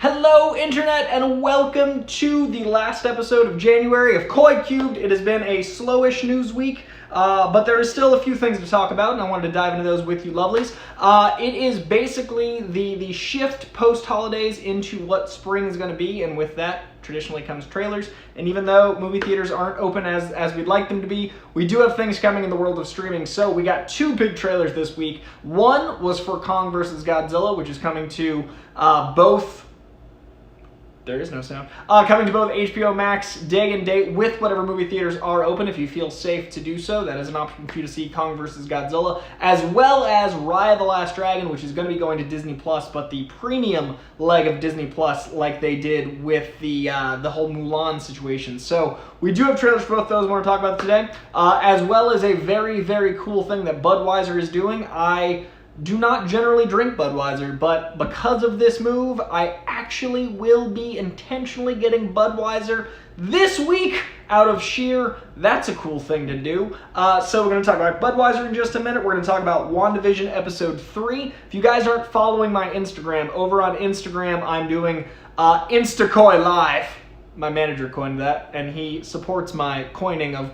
Hello Internet and welcome to the last episode of January of Koi Cubed. It has been a slowish news week, but there is still a few things to talk about and I wanted to dive into those with you lovelies. It is basically the shift post-holidays into what spring is going to be, and with that traditionally comes trailers. And even though movie theaters aren't open as we'd like them to be, we do have things coming in the world of streaming. So we got two big trailers this week. One was for Kong vs. Godzilla, which is coming to both... There is no sound. Coming to both HBO Max day and date with whatever movie theaters are open if you feel safe to do so. That is an option for you to see Kong vs. Godzilla, as well as Raya the Last Dragon, which is going to be going to Disney Plus, but the premium leg of Disney Plus, like they did with the whole Mulan situation. So we do have trailers for both those we want to talk about today, as well as a very, very cool thing that Budweiser is doing. I do not generally drink Budweiser, but because of this move, I actually will be intentionally getting Budweiser this week out of sheer, that's a cool thing to do. So we're going to talk about Budweiser in just a minute. We're going to talk about WandaVision Episode 3. If you guys aren't following my Instagram, over on Instagram, I'm doing Insta-Koi Live. My manager coined that, and he supports my coining of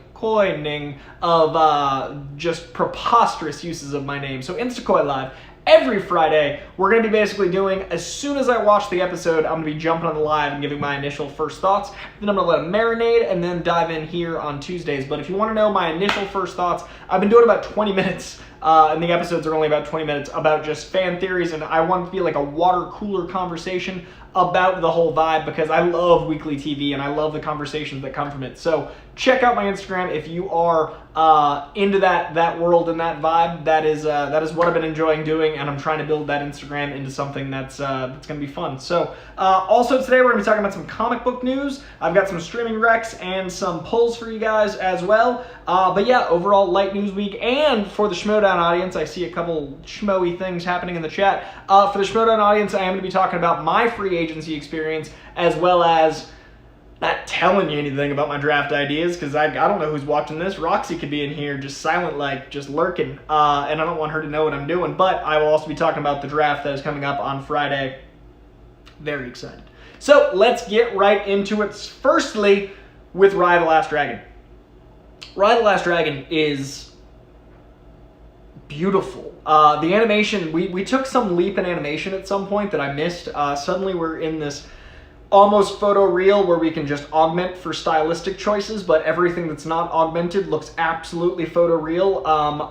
just preposterous uses of my name. So Insta-Koi Live. Every Friday, we're going to be basically doing, as soon as I watch the episode, I'm going to be jumping on the live and giving my initial first thoughts. Then I'm going to let them marinate and then dive in here on Tuesdays. But if you want to know my initial first thoughts, I've been doing about 20 minutes, and the episodes are only about 20 minutes, about just fan theories, and I want it to be like a water cooler conversation about the whole vibe, because I love weekly TV and I love the conversations that come from it. So check out my Instagram if you are into that world and that vibe. That is what I've been enjoying doing, and I'm trying to build that Instagram into something that's going to be fun. So also today we're going to be talking about some comic book news. I've got some streaming recs and some polls for you guys as well. But yeah, overall light news week. And for the Schmoedown audience, I see a couple schmoey things happening in the chat. For the Schmoedown audience, I am going to be talking about my free agency experience, as well as not telling you anything about my draft ideas, because I don't know who's watching this. Roxy could be in here just silent, like just lurking, and I don't want her to know what I'm doing. But I will also be talking about the draft that is coming up on Friday. Very excited. So let's get right into it. Firstly, with Raya the Last Dragon. Raya the Last Dragon is beautiful. The animation, we took some leap in animation at some point that I missed. Suddenly we're in this almost photoreal where we can just augment for stylistic choices, but everything that's not augmented looks absolutely photoreal.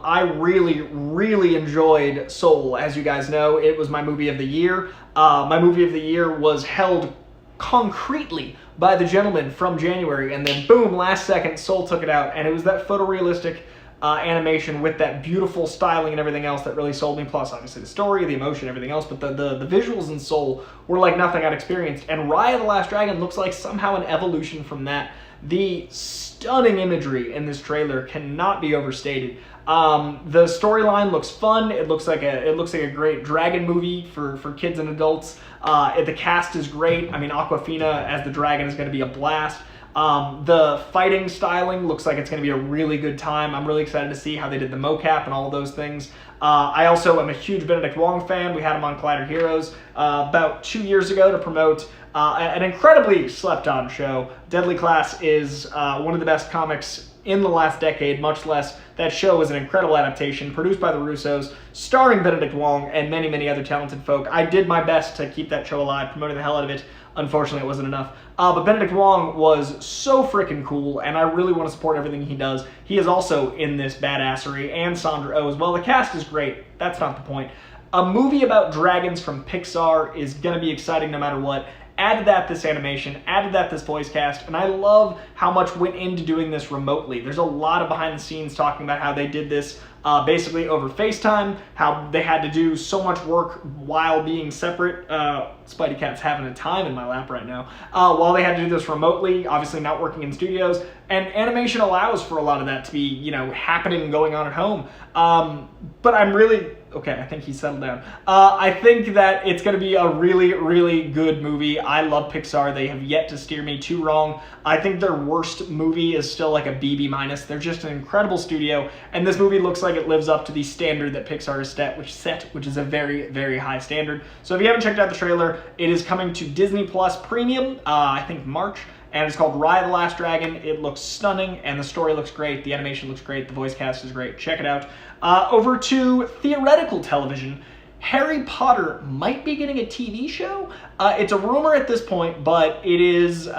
I really, really enjoyed Soul. As you guys know, it was my movie of the year. My movie of the year was held concretely by The Gentleman from January, and then boom, last second, Soul took it out, and it was that photorealistic animation with that beautiful styling and everything else that really sold me, plus obviously the story, the emotion, everything else, but the visuals in Soul were like nothing I'd experienced, and Raya the Last Dragon looks like somehow an evolution from that. The stunning imagery in this trailer cannot be overstated. The storyline looks fun. It looks like a great dragon movie for kids and adults. The cast is great. I mean, Awkwafina as the dragon is going to be a blast. The fighting styling looks like it's going to be a really good time. I'm really excited to see how they did the mocap and all of those things. I also am a huge Benedict Wong fan. We had him on Collider Heroes about 2 years ago to promote an incredibly slept-on show. Deadly Class is one of the best comics in the last decade, much less that show is an incredible adaptation, produced by the Russos, starring Benedict Wong and many, many other talented folk. I did my best to keep that show alive, promoting the hell out of it. Unfortunately, it wasn't enough. But Benedict Wong was so freaking cool, and I really want to support everything he does. He is also in this badassery, and Sandra Oh as well. The cast is great. That's not the point. A movie about dragons from Pixar is going to be exciting no matter what. Added that this animation, added that this voice cast, and I love how much went into doing this remotely. There's a lot of behind the scenes talking about how they did this basically over FaceTime, how they had to do so much work while being separate. Spidey Cat's having a time in my lap right now. While they had to do this remotely, obviously not working in studios, and animation allows for a lot of that to be, happening and going on at home. But I'm really Okay, I think he settled down. I think that it's going to be a really, really good movie. I love Pixar. They have yet to steer me too wrong. I think their worst movie is still like a BB minus. They're just an incredible studio, and this movie looks like it lives up to the standard that Pixar has set, which is a very, very high standard. So if you haven't checked out the trailer, it is coming to Disney Plus Premium, I think March. And it's called Raya the Last Dragon. It looks stunning, and the story looks great. The animation looks great. The voice cast is great. Check it out. Over to theoretical television. Harry Potter might be getting a TV show. It's a rumor at this point, but it is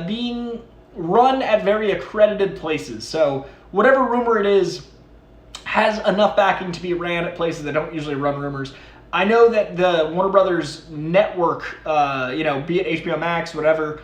being run at very accredited places. So whatever rumor it is has enough backing to be ran at places that don't usually run rumors. I know that the Warner Brothers network, be it HBO Max, whatever,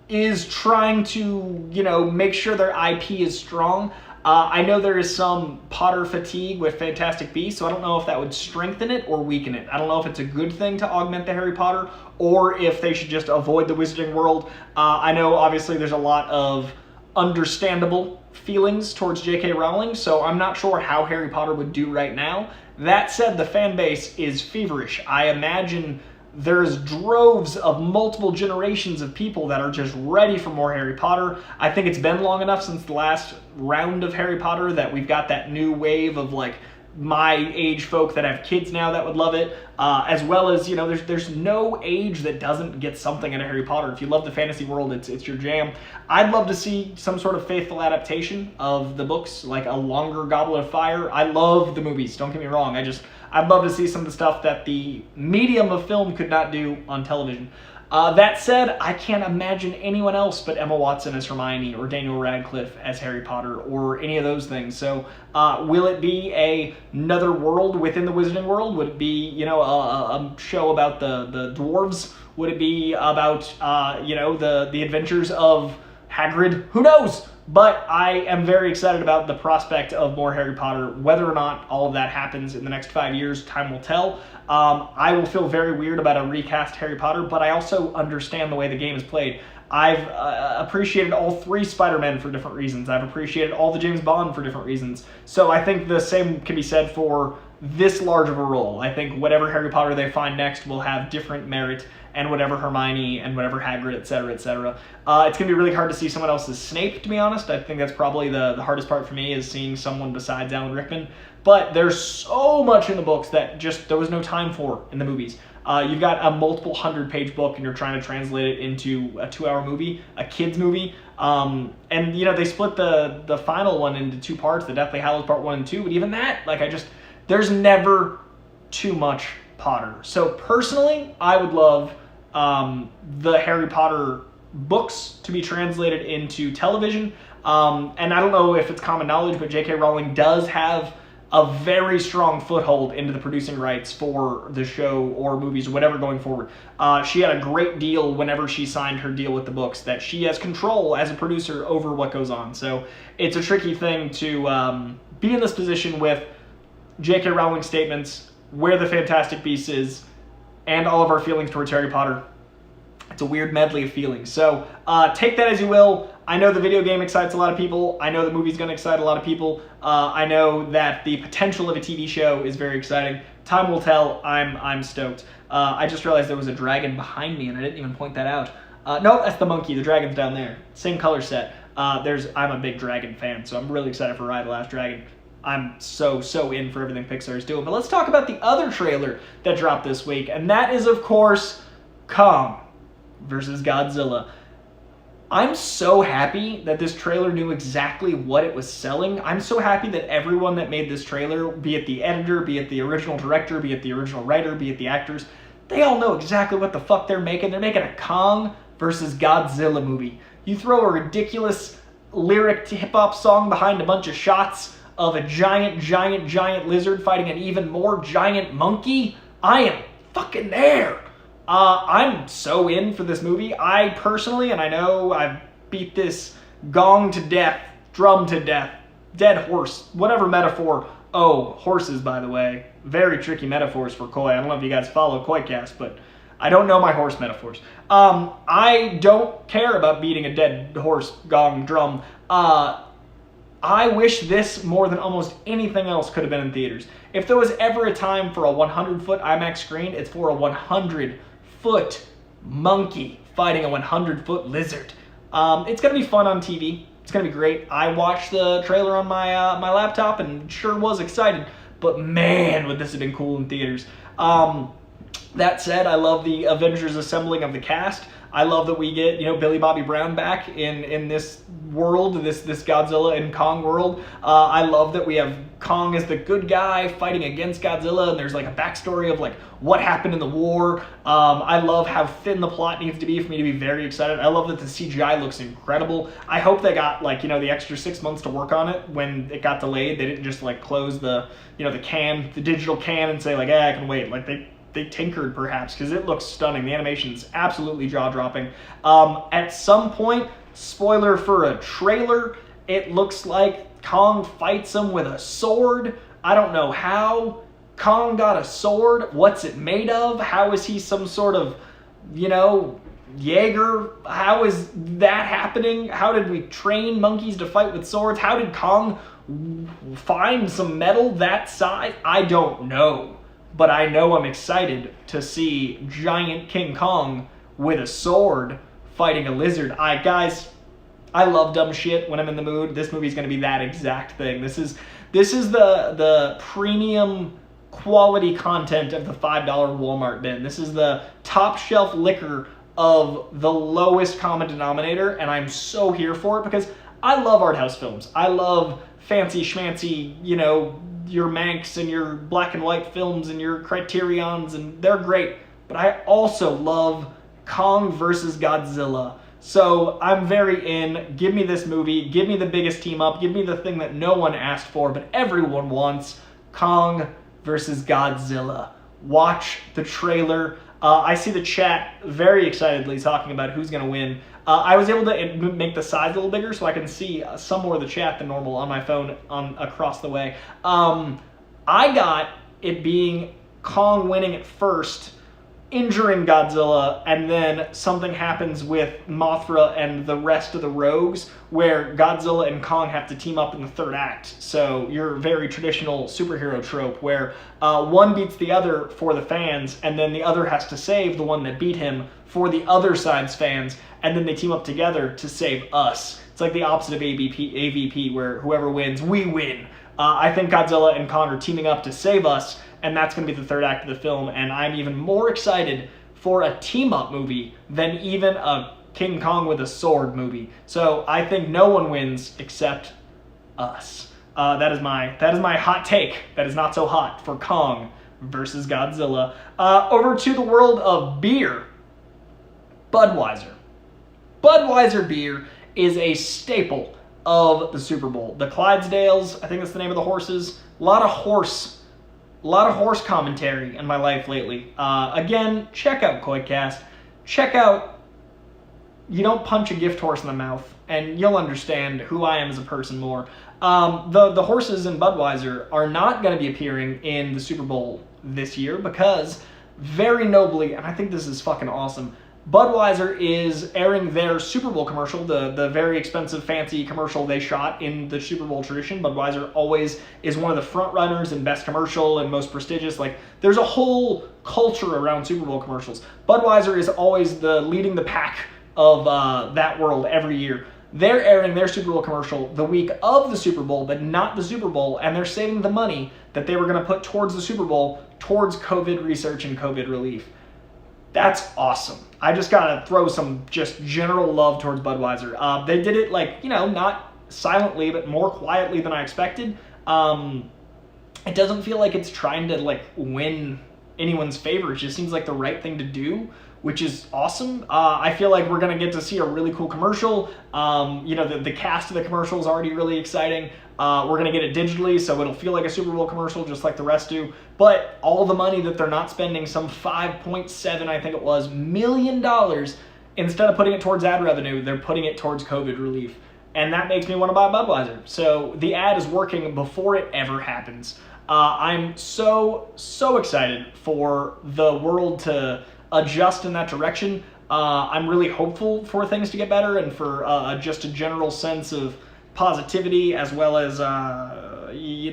is trying to, make sure their IP is strong. I know there is some Potter fatigue with Fantastic Beasts, so I don't know if that would strengthen it or weaken it. I don't know if it's a good thing to augment the Harry Potter or if they should just avoid the Wizarding World. I know, obviously, there's a lot of understandable feelings towards J.K. Rowling, so I'm not sure how Harry Potter would do right now. That said, the fan base is feverish. I imagine there's droves of multiple generations of people that are just ready for more Harry Potter. I think it's been long enough since the last round of Harry Potter that we've got that new wave of like my age folk that have kids now that would love it, as well as, there's no age that doesn't get something out of Harry Potter. If you love the fantasy world, it's your jam. I'd love to see some sort of faithful adaptation of the books, like a longer Goblet of Fire. I love the movies, don't get me wrong. I'd love to see some of the stuff that the medium of film could not do on television. That said, I can't imagine anyone else but Emma Watson as Hermione or Daniel Radcliffe as Harry Potter or any of those things. So will it be another world within the Wizarding World? Would it be, a show about the dwarves? Would it be about, the adventures of Hagrid? Who knows? But I am very excited about the prospect of more Harry Potter. Whether or not all of that happens in the next 5 years, time will tell. I will feel very weird about a recast Harry Potter, but I also understand the way the game is played. I've appreciated all 3 Spider-Men for different reasons. I've appreciated all the James Bond for different reasons. So I think the same can be said for this large of a role. I think whatever Harry Potter they find next will have different merit, and whatever Hermione and whatever Hagrid, etc., etc. It's going to be really hard to see someone else's Snape, to be honest. I think that's probably the hardest part for me, is seeing someone besides Alan Rickman. But there's so much in the books that just there was no time for in the movies. You've got a multiple 100-page book, and you're trying to translate it into a 2-hour movie, a kid's movie. And, they split the final one into 2 parts, the Deathly Hallows Part 1 and 2, but even that, there's never too much Potter. So personally, I would love the Harry Potter books to be translated into television. And I don't know if it's common knowledge, but J.K. Rowling does have a very strong foothold into the producing rights for the show or movies or whatever going forward. She had a great deal whenever she signed her deal with the books, that she has control as a producer over what goes on. So it's a tricky thing to be in this position with J.K. Rowling's statements, where the Fantastic Beasts is, and all of our feelings towards Harry Potter. It's a weird medley of feelings. So take that as you will. I know the video game excites a lot of people. I know the movie's going to excite a lot of people. I know that the potential of a TV show is very exciting. Time will tell. I'm stoked. I just realized there was a dragon behind me, and I didn't even point that out. No, that's the monkey. The dragon's down there. Same color set. I'm a big dragon fan, so I'm really excited for Raya the Last Dragon. I'm so in for everything Pixar is doing. But let's talk about the other trailer that dropped this week, and that is, of course, Kong versus Godzilla. I'm so happy that this trailer knew exactly what it was selling. I'm so happy that everyone that made this trailer, be it the editor, be it the original director, be it the original writer, be it the actors, they all know exactly what the fuck they're making. They're making a Kong versus Godzilla movie. You throw a ridiculous lyric to hip-hop song behind a bunch of shots of a giant lizard fighting an even more giant monkey, I am fucking there. I'm so in for this movie. I personally, and I know I've beat this gong to death, drum to death, dead horse, whatever metaphor. Oh, horses, by the way. Very tricky metaphors for Coy. I don't know if you guys follow Coycast, but I don't know my horse metaphors. I don't care about beating a dead horse, gong, drum. I wish this more than almost anything else could have been in theaters. If there was ever a time for a 100-foot IMAX screen, it's for a 100-foot monkey fighting a 100-foot lizard. It's gonna be fun on TV. It's gonna be great. I watched the trailer on my my laptop and sure was excited, but man, would this have been cool in theaters. That said, I love the Avengers assembling of the cast. I love that we get, Billy Bobby Brown back in this world, this Godzilla and Kong world. I love that we have Kong as the good guy fighting against Godzilla, and there's like a backstory of like what happened in the war. I love how thin the plot needs to be for me to be very excited. I love that the CGI looks incredible. I hope they got the extra 6 months to work on it when it got delayed. They didn't just like close the the digital can and say like, I can wait. Like they tinkered perhaps, because it looks stunning. The animation is absolutely jaw-dropping. At some point, spoiler for a trailer, it looks like Kong fights him with a sword. I don't know how Kong got a sword. What's it made of? How is he some sort of, Jaeger? How is that happening? How did we train monkeys to fight with swords? How did Kong find some metal that size? I don't know. But I know I'm excited to see giant King Kong with a sword fighting a lizard. Guys, I love dumb shit when I'm in the mood. This movie's gonna be that exact thing. This is the premium quality content of the $5 Walmart bin. This is the top shelf liquor of the lowest common denominator, and I'm so here for it because I love art house films. I love fancy schmancy, your Manx and your black and white films and your Criterions, and they're great. But I also love Kong versus Godzilla. So I'm very in. Give me this movie. Give me the biggest team up. Give me the thing that no one asked for, but everyone wants. Kong versus Godzilla. Watch the trailer. I see the chat very excitedly talking about who's going to win. I was able to make the size a little bigger so I can see some more of the chat than normal on my phone across the way. I got it being Kong winning at first, injuring Godzilla, and then something happens with Mothra and the rest of the rogues where Godzilla and Kong have to team up in the third act. So your very traditional superhero trope where one beats the other for the fans, and then the other has to save the one that beat him for the other side's fans, and then they team up together to save us. It's like the opposite of AVP where whoever wins, we win. I think Godzilla and Kong are teaming up to save us, and that's going to be the third act of the film, and I'm even more excited for a team-up movie than even a King Kong with a sword movie. So I think no one wins except us. That is my hot take. That is not so hot for Kong versus Godzilla. Over to the world of beer. Budweiser. Budweiser beer is a staple of the Super Bowl. The Clydesdales, I think that's the name of the horses. A lot of horse commentary in my life lately. Again, check out Coycast. Check out You Don't Punch a Gift Horse in the Mouth, and you'll understand who I am as a person more. The horses in Budweiser are not going to be appearing in the Super Bowl this year because, very nobly, and I think this is fucking awesome, Budweiser is airing their Super Bowl commercial, the very expensive, fancy commercial they shot in the Super Bowl tradition. Budweiser always is one of the front runners and best commercial and most prestigious. Like, there's a whole culture around Super Bowl commercials. Budweiser is always leading the pack of that world every year. They're airing their Super Bowl commercial the week of the Super Bowl, but not the Super Bowl, and they're saving the money that they were going to put towards the Super Bowl towards COVID research and COVID relief. That's awesome. I just gotta throw some just general love towards Budweiser. They did it not silently, but more quietly than I expected. It doesn't feel like it's trying to win anyone's favor. It just seems like the right thing to do, which is awesome. I feel like we're gonna get to see a really cool commercial. The cast of the commercial is already really exciting. We're gonna get it digitally, so it'll feel like a Super Bowl commercial just like the rest do. But all the money that they're not spending, some $5.7, I think it was, million, instead of putting it towards ad revenue, they're putting it towards COVID relief. And that makes me want to buy Budweiser. So the ad is working before it ever happens. I'm so excited for the world to adjust in that direction. I'm really hopeful for things to get better and for just a general sense of positivity as well as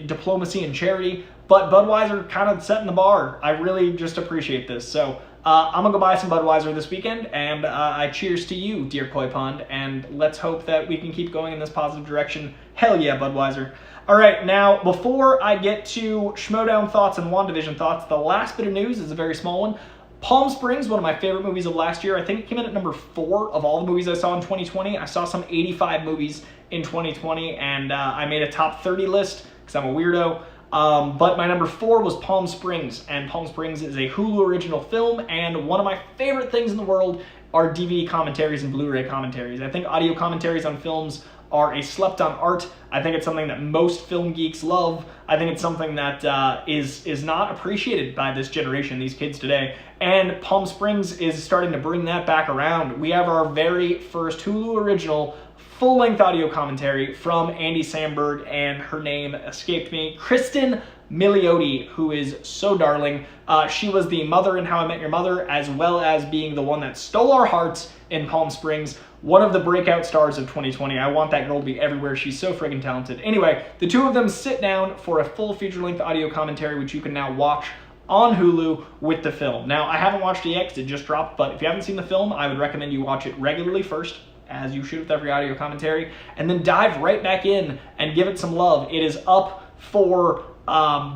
diplomacy and charity. But Budweiser kind of setting the bar. I really just appreciate this. So I'm going to go buy some Budweiser this weekend, and I cheers to you, dear Koi Pond, and let's hope that we can keep going in this positive direction. Hell yeah, Budweiser. All right, now, before I get to Schmoedown thoughts and WandaVision thoughts, the last bit of news is a very small one. Palm Springs, one of my favorite movies of last year. I think it came in at number 4 of all the movies I saw in 2020. I saw some 85 movies in 2020, and I made a top 30 list because I'm a weirdo. But my number 4 was Palm Springs, and Palm Springs is a Hulu original film, and one of my favorite things in the world are DVD commentaries and Blu-ray commentaries. I think audio commentaries on films are a slept-on art. I think it's something that most film geeks love. I think it's something that is not appreciated by this generation, these kids today. And Palm Springs is starting to bring that back around. We have our very first Hulu original full-length audio commentary from Andy Samberg, and her name escaped me, Kristen Milioti, who is so darling. She was the mother in How I Met Your Mother, as well as being the one that stole our hearts in Palm Springs. One of the breakout stars of 2020. I want that girl to be everywhere. She's so friggin' talented. Anyway, the two of them sit down for a full feature-length audio commentary, which you can now watch on Hulu with the film. Now, I haven't watched it yet because it just dropped, but if you haven't seen the film, I would recommend you watch it regularly first, as you should with every audio commentary, and then dive right back in and give it some love. It is up for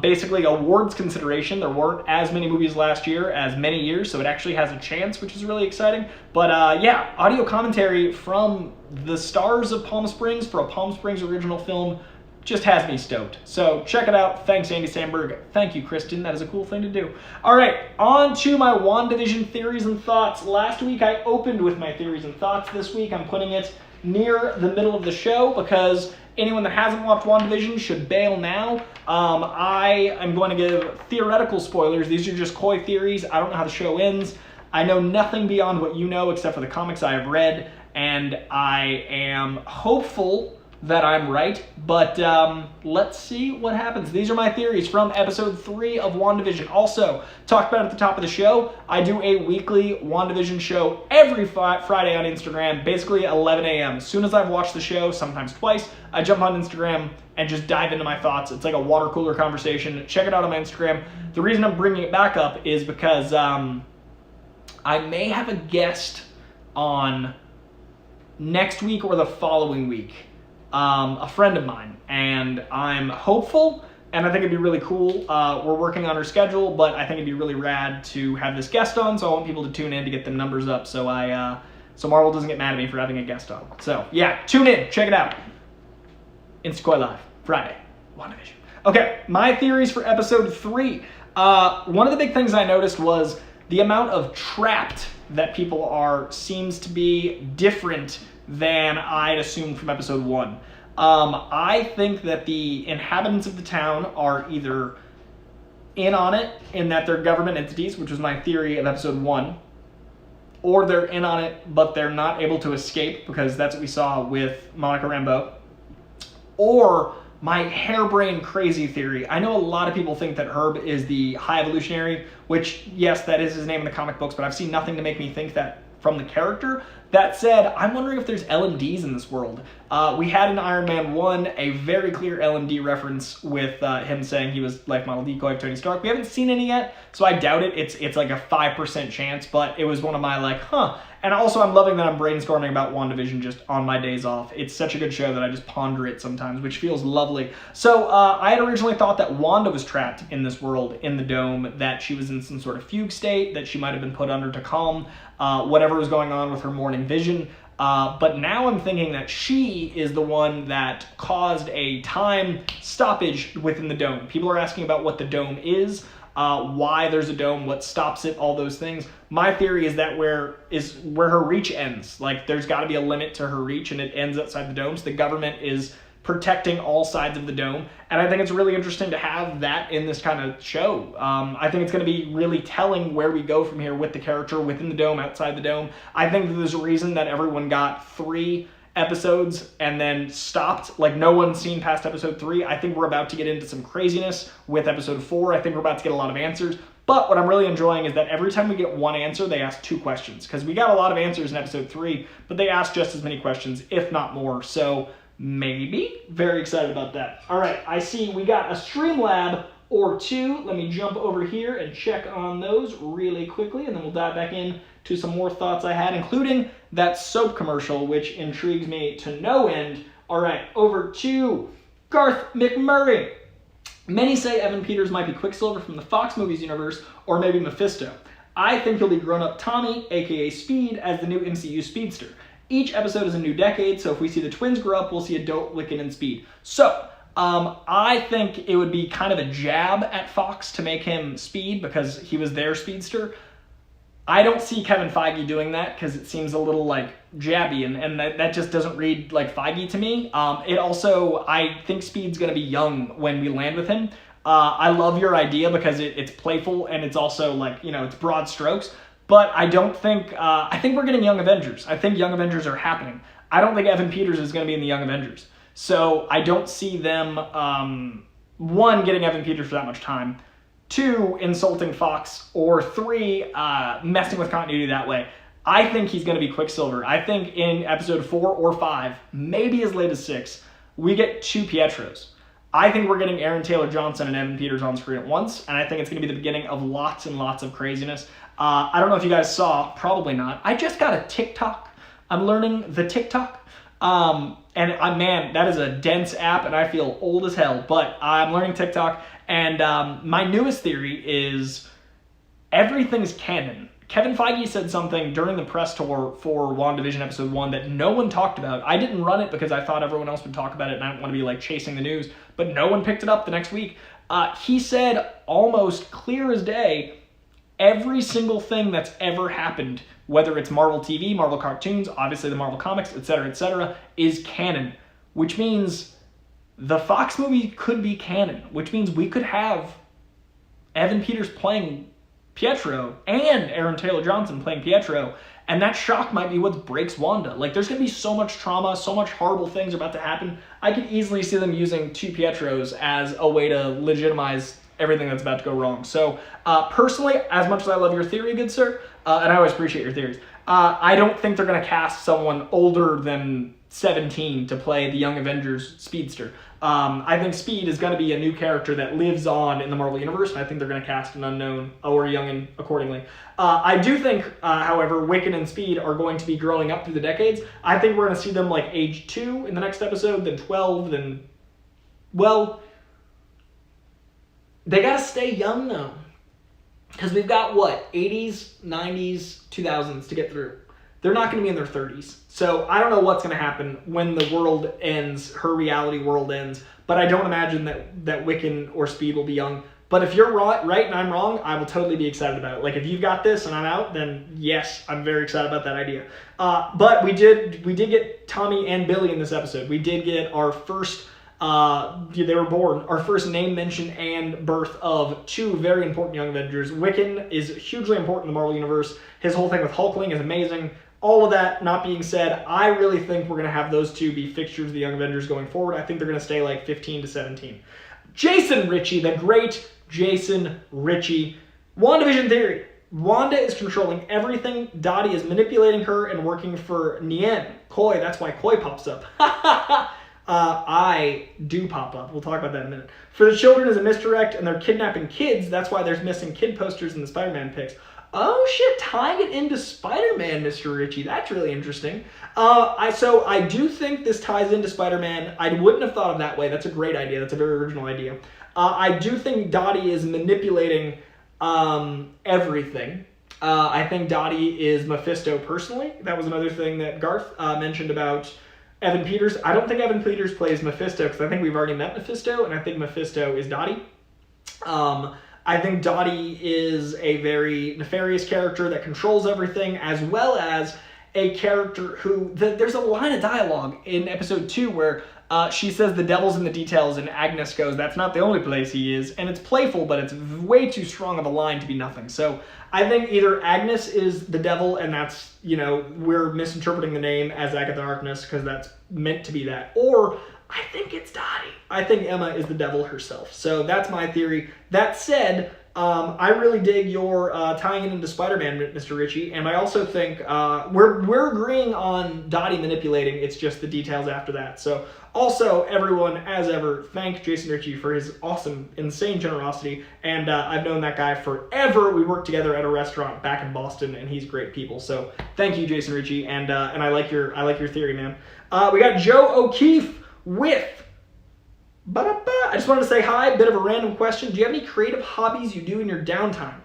basically awards consideration. There weren't as many movies last year as many years, so it actually has a chance, which is really exciting. But yeah, audio commentary from the stars of Palm Springs for a Palm Springs original film just has me stoked. So check it out. Thanks, Andy Samberg. Thank you, Kristen. That is a cool thing to do. All right, on to my WandaVision theories and thoughts. Last week I opened with my theories and thoughts. This week I'm putting it near the middle of the show because anyone that hasn't watched WandaVision should bail now. I am going to give theoretical spoilers. These are just Koi theories. I don't know how the show ends. I know nothing beyond what you know except for the comics I have read, and I am hopeful that I'm right, but let's see what happens. These are my theories from episode 3 of WandaVision. Also, talked about at the top of the show, I do a weekly WandaVision show every Friday on Instagram, basically at 11 a.m. As soon as I've watched the show, sometimes twice, I jump on Instagram and just dive into my thoughts. It's like a water cooler conversation. Check it out on my Instagram. The reason I'm bringing it back up is because I may have a guest on next week or the following week. A friend of mine, and I'm hopeful, and I think it'd be really cool. We're working on her schedule, but I think it'd be really rad to have this guest on, so I want people to tune in to get them numbers up, so so Marvel doesn't get mad at me for having a guest on. So yeah, tune in, check it out. Instacoy Live, Friday, WandaVision. Okay, my theories for episode 3. One of the big things I noticed was the amount of trapped that people are seems to be different than I'd assumed from episode 1. I think that the inhabitants of the town are either in on it, in that they're government entities, which was my theory of episode 1, or they're in on it, but they're not able to escape, because that's what we saw with Monica Rambeau. Or my harebrained crazy theory. I know a lot of people think that Herb is the High Evolutionary, which, yes, that is his name in the comic books, but I've seen nothing to make me think that from the character. That said, I'm wondering if there's LMDs in this world. We had in Iron Man 1 a very clear LMD reference with him saying he was life model decoy of Tony Stark. We haven't seen any yet, so I doubt it. It's like a 5% chance, but it was one of my like, huh. And also, I'm loving that I'm brainstorming about WandaVision just on my days off. It's such a good show that I just ponder it sometimes, which feels lovely. So I had originally thought that Wanda was trapped in this world, in the dome, that she was in some sort of fugue state, that she might have been put under to calm whatever was going on with her morning vision. But now I'm thinking that she is the one that caused a time stoppage within the dome. People are asking about what the dome is, why there's a dome, what stops it, all those things. My theory is that where her reach ends. Like, there's got to be a limit to her reach, and it ends outside the dome. So the government is protecting all sides of the dome, and I think it's really interesting to have that in this kind of show. I think it's going to be really telling where we go from here with the character within the dome, outside the dome. I think that there's a reason that everyone got 3 episodes and then stopped. Like, no one's seen past episode 3. I think we're about to get into some craziness with episode 4. I think we're about to get a lot of answers. But what I'm really enjoying is that every time we get one answer, they ask 2 questions. Because we got a lot of answers in episode 3, but they asked just as many questions, if not more. So Maybe. Very excited about that. All right, I see we got a Streamlab or two. Let me jump over here and check on those really quickly, and then we'll dive back in to some more thoughts I had, including that soap commercial, which intrigues me to no end. All right, over to Garth McMurray. Many say Evan Peters might be Quicksilver from the Fox movies universe, or maybe Mephisto. I think he'll be grown-up Tommy, aka Speed, as the new MCU speedster. Each episode is a new decade, so if we see the twins grow up, we'll see adult Wiccan and Speed. So, I think it would be kind of a jab at Fox to make him Speed because he was their speedster. I don't see Kevin Feige doing that because it seems a little like jabby, and that just doesn't read like Feige to me. It also, I think Speed's going to be young when we land with him. I love your idea because it's playful and it's also like, you know, it's broad strokes. But I don't think, I think we're getting Young Avengers. I think Young Avengers are happening. I don't think Evan Peters is going to be in the Young Avengers. So I don't see them, one, getting Evan Peters for that much time, two, insulting Fox, or three, messing with continuity that way. I think he's going to be Quicksilver. I think in episode 4 or 5, maybe as late as 6, we get 2 Pietros. I think we're getting Aaron Taylor-Johnson and Evan Peters on screen at once, and I think it's going to be the beginning of lots and lots of craziness. I don't know if you guys saw, probably not. I just got a TikTok. I'm learning the TikTok. Man, that is a dense app, and I feel old as hell, but I'm learning TikTok, and my newest theory is everything's canon. Kevin Feige said something during the press tour for WandaVision episode 1 that no one talked about. I didn't run it because I thought everyone else would talk about it and I didn't want to be like chasing the news, but no one picked it up the next week. He said almost clear as day, every single thing that's ever happened, whether it's Marvel TV, Marvel cartoons, obviously the Marvel comics, etc., is canon, which means the Fox movie could be canon, which means we could have Evan Peters playing Pietro and Aaron Taylor-Johnson playing Pietro, and that shock might be what breaks Wanda. Like, there's going to be so much trauma, so much horrible things about to happen. I could easily see them using 2 Pietros as a way to legitimize everything that's about to go wrong. So, personally, as much as I love your theory, good sir, and I always appreciate your theories, I don't think they're going to cast someone older than 17 to play the Young Avengers speedster. I think Speed is going to be a new character that lives on in the Marvel Universe, and I think they're going to cast an unknown or a youngin accordingly. I do think, however, Wiccan and Speed are going to be growing up through the decades. I think we're going to see them like age 2 in the next episode, then 12, then, well, they got to stay young though, because we've got what, 80s, 90s, 2000s to get through. They're not going to be in their 30s. So I don't know what's going to happen when the world ends, her reality world ends, but I don't imagine that Wiccan or Speed will be young. But if you're right and I'm wrong, I will totally be excited about it. Like, if you've got this and I'm out, then yes, I'm very excited about that idea. But we did get Tommy and Billy in this episode. We did get our first, they were born, our first name mention and birth of 2 very important Young Avengers. Wiccan is hugely important in the Marvel Universe. His whole thing with Hulkling is amazing. All of that not being said, I really think we're going to have those 2 be fixtures of the Young Avengers going forward. I think they're going to stay like 15 to 17. Jason Ritchie, the great Jason Ritchie. WandaVision theory. Wanda is controlling everything. Dottie is manipulating her and working for Nien. Coy, that's why Coy pops up. I do pop up. We'll talk about that in a minute. For the children is a misdirect, and they're kidnapping kids. That's why there's missing kid posters in the Spider-Man pics. Oh shit, tying it into Spider-Man, Mr. Ritchie. That's really interesting. So I do think this ties into Spider-Man. I wouldn't have thought of that way. That's a great idea. That's a very original idea. I do think Dottie is manipulating everything. I think Dottie is Mephisto personally. That was another thing that Garth mentioned about Evan Peters. I don't think Evan Peters plays Mephisto because I think we've already met Mephisto, and I think Mephisto is Dottie. I think Dottie is a very nefarious character that controls everything, as well as a character who... There's a line of dialogue in episode 2 where she says the devil's in the details, and Agnes goes, that's not the only place he is. And it's playful, but it's way too strong of a line to be nothing. So I think either Agnes is the devil, and that's, you know, we're misinterpreting the name as Agatha Harkness because that's meant to be that, or I think it's Dottie. I think Emma is the devil herself. So that's my theory. That said, I really dig your tying it into Spider-Man, Mr. Ritchie, and I also think we're agreeing on Dottie manipulating. It's just the details after that. So also, everyone, as ever, thank Jason Ritchie for his awesome, insane generosity, and I've known that guy forever. We worked together at a restaurant back in Boston, and he's great people. So thank you, Jason Ritchie, and I like your theory, man. We got Joe O'Keefe with. I just wanted to say hi, bit of a random question. Do you have any creative hobbies you do in your downtime?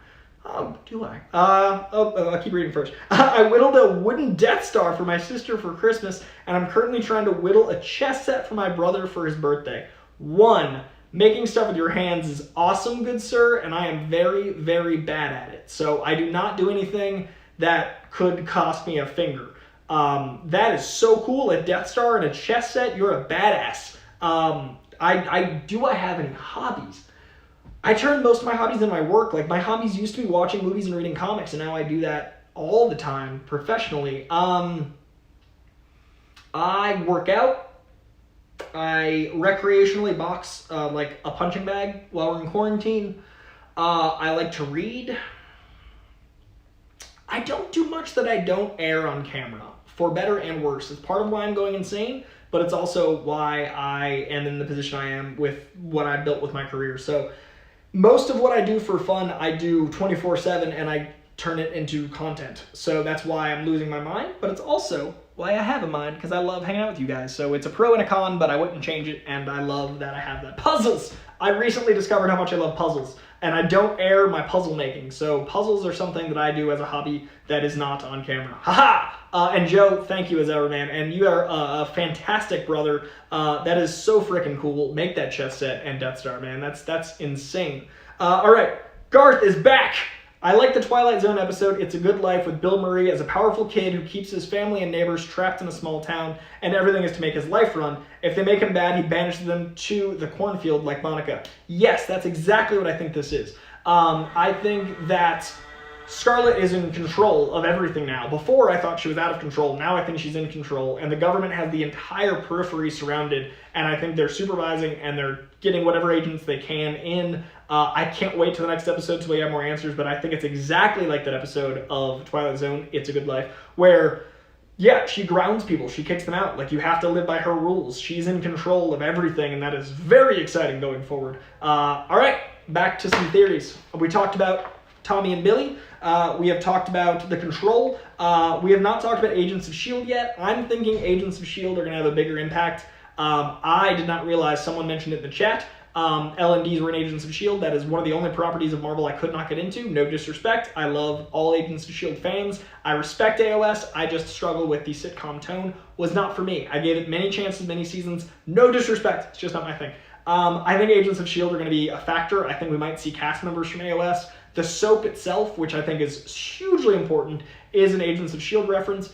Do I? I'll keep reading first. I whittled a wooden Death Star for my sister for Christmas, and I'm currently trying to whittle a chess set for my brother for his birthday. 1, making stuff with your hands is awesome, good sir, and I am very, very bad at it. So I do not do anything that could cost me a finger. That is so cool, a Death Star and a chess set, you're a badass. Do I have any hobbies? I turned most of my hobbies into my work. Like, my hobbies used to be watching movies and reading comics, and now I do that all the time professionally. I work out. I recreationally box like a punching bag while we're in quarantine. I like to read. I don't do much that I don't air on camera, for better and worse. It's part of why I'm going insane, but it's also why I am in the position I am with what I built with my career. So most of what I do for fun, I do 24/7, and I turn it into content. So that's why I'm losing my mind, but it's also why I have a mind, because I love hanging out with you guys. So it's a pro and a con, but I wouldn't change it, and I love that I have that. Puzzles! I recently discovered how much I love puzzles, and I don't air my puzzle making. So puzzles are something that I do as a hobby that is not on camera. Haha! And Joe, thank you as ever, man. And you are a fantastic brother. That is so freaking cool. Make that chess set and Death Star, man. That's insane. All right, Garth is back. I like the Twilight Zone episode, It's a Good Life, with Bill Murray as a powerful kid who keeps his family and neighbors trapped in a small town, and everything is to make his life run. If they make him bad, he banishes them to the cornfield like Monica. Yes, that's exactly what I think this is. I think that Scarlet is in control of everything now. Before, I thought she was out of control. Now I think she's in control, and the government has the entire periphery surrounded, and I think they're supervising and they're getting whatever agents they can in. I can't wait till the next episode till we have more answers, but I think it's exactly like that episode of Twilight Zone, It's a Good Life, where, yeah, she grounds people. She kicks them out. Like, you have to live by her rules. She's in control of everything, and that is very exciting going forward. All right, back to some theories. We talked about Tommy and Billy. We have talked about the Control. We have not talked about Agents of S.H.I.E.L.D. yet. I'm thinking Agents of S.H.I.E.L.D. are going to have a bigger impact. I did not realize, someone mentioned it in the chat, LMDs were in Agents of S.H.I.E.L.D. That is one of the only properties of Marvel I could not get into. No disrespect. I love all Agents of S.H.I.E.L.D. fans. I respect AOS. I just struggle with the sitcom tone. Was not for me. I gave it many chances, many seasons. No disrespect. It's just not my thing. I think Agents of S.H.I.E.L.D. are going to be a factor. I think we might see cast members from AOS. The soap itself, which I think is hugely important, is an Agents of S.H.I.E.L.D. reference.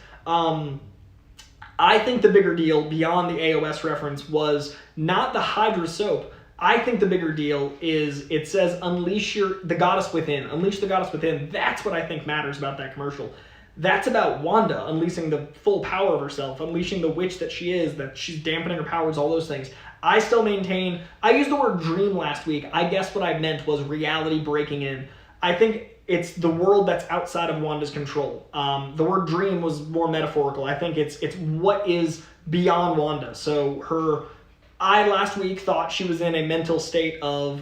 I think the bigger deal beyond the AOS reference was not the Hydra soap. I think the bigger deal is it says unleash the goddess within. Unleash the goddess within. That's what I think matters about that commercial. That's about Wanda unleashing the full power of herself, unleashing the witch that she is, that she's dampening her powers, all those things. I still maintain, I used the word dream last week. I guess what I meant was reality breaking in. I think it's the world that's outside of Wanda's control. The word dream was more metaphorical. I think it's what is beyond Wanda. So I last week thought she was in a mental state of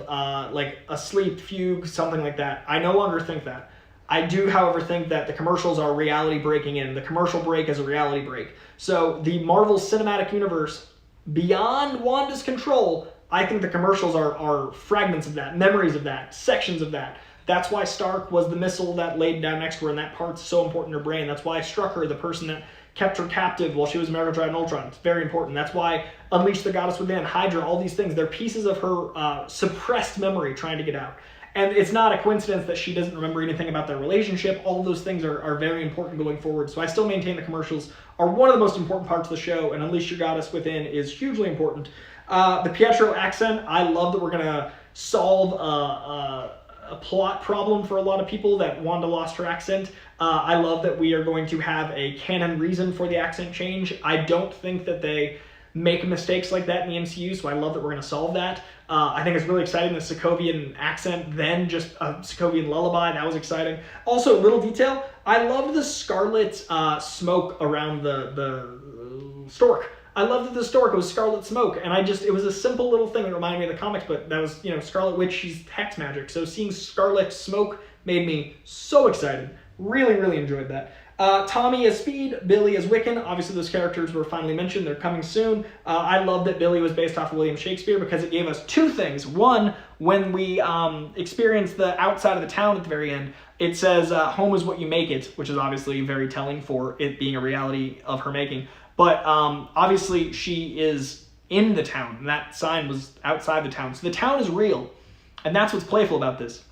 like a sleep fugue, something like that. I no longer think that. I do, however, think that the commercials are reality breaking in. The commercial break is a reality break. So the Marvel Cinematic Universe, beyond Wanda's control, I think the commercials are fragments of that, memories of that, sections of that. That's why Stark was the missile that laid down next to her, and that part's so important in her brain. That's why Strucker, the person that kept her captive while she was America Drive and Ultron. It's very important. That's why Unleash the Goddess Within, Hydra, all these things, they're pieces of her suppressed memory trying to get out. And it's not a coincidence that she doesn't remember anything about their relationship. All those things are very important going forward. So I still maintain the commercials are one of the most important parts of the show, and Unleash Your Goddess Within is hugely important. The Pietro accent, I love that we're going to solve a plot problem for a lot of people, that Wanda lost her accent. I love that we are going to have a canon reason for the accent change. I don't think that make mistakes like that in the MCU, so I love that we're going to solve that. I think it's really exciting, the Sokovian accent, then just a Sokovian lullaby. That was exciting. Also, little detail, I love the scarlet smoke around the stork. I love that the stork was scarlet smoke, and it was a simple little thing that reminded me of the comics, but that was, Scarlet Witch, she's hex magic, so seeing scarlet smoke made me so excited. Really, really enjoyed that. Tommy as Speed, Billy as Wiccan. Obviously, those characters were finally mentioned. They're coming soon. I love that Billy was based off of William Shakespeare because it gave us two things. One, when we experienced the outside of the town at the very end, it says, home is what you make it, which is obviously very telling for it being a reality of her making. But obviously, she is in the town, and that sign was outside the town. So the town is real, and that's what's playful about this.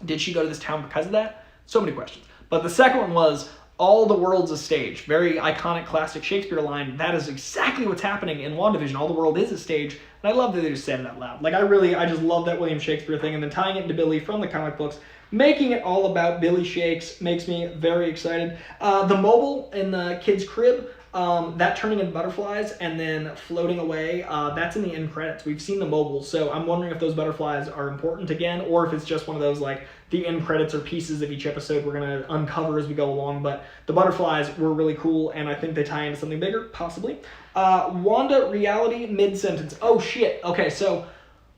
Did she go to this town because of that? So many questions. But the second one was, all the world's a stage. Very iconic, classic Shakespeare line. That is exactly what's happening in WandaVision. All the world is a stage. And I love that they just said it out loud. Like, I just love that William Shakespeare thing. And then tying it into Billy from the comic books, making it all about Billy Shakes makes me very excited. The mobile in the kid's crib, that turning into butterflies and then floating away, that's in the end credits. We've seen the mobile, so I'm wondering if those butterflies are important again, or if it's just one of those, like, the end credits or pieces of each episode we're going to uncover as we go along. But the butterflies were really cool, and I think they tie into something bigger, possibly. Wanda reality mid-sentence. Oh, shit. Okay, so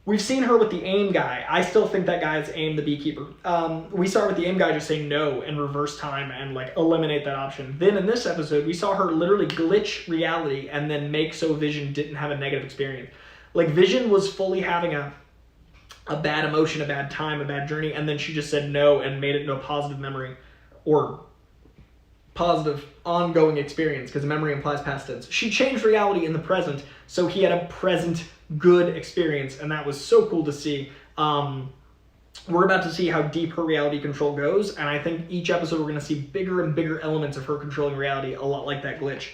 we've seen her with the AIM guy. I still think that guy is AIM the beekeeper. We saw her with the AIM guy just say no and reverse time and, like, eliminate that option. Then in this episode, we saw her literally glitch reality and then make so Vision didn't have a negative experience. Like, Vision was fully having a bad emotion, a bad time, a bad journey, and then she just said no and made it into a positive memory or positive ongoing experience, because memory implies past tense. She changed reality in the present, so he had a present good experience, and that was so cool to see. We're about to see how deep her reality control goes, and I think each episode we're going to see bigger and bigger elements of her controlling reality, a lot like that glitch.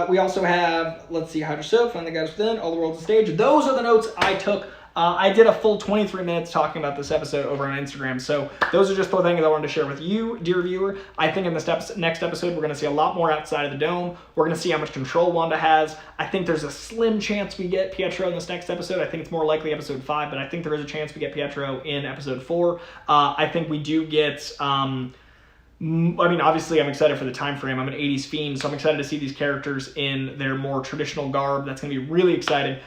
We also have, let's see, Hydra Soap, Find the Goddess Within, All the World's a Stage. Those are the notes I took. I did a full 23 minutes talking about this episode over on Instagram, so those are just the things I wanted to share with you, dear viewer. I think in this next episode, we're going to see a lot more outside of the dome. We're going to see how much control Wanda has. I think there's a slim chance we get Pietro in this next episode. I think it's more likely episode 5, but I think there is a chance we get Pietro in episode 4. I think we do get... obviously, I'm excited for the time frame. I'm an 80s fiend, so I'm excited to see these characters in their more traditional garb. That's going to be really exciting.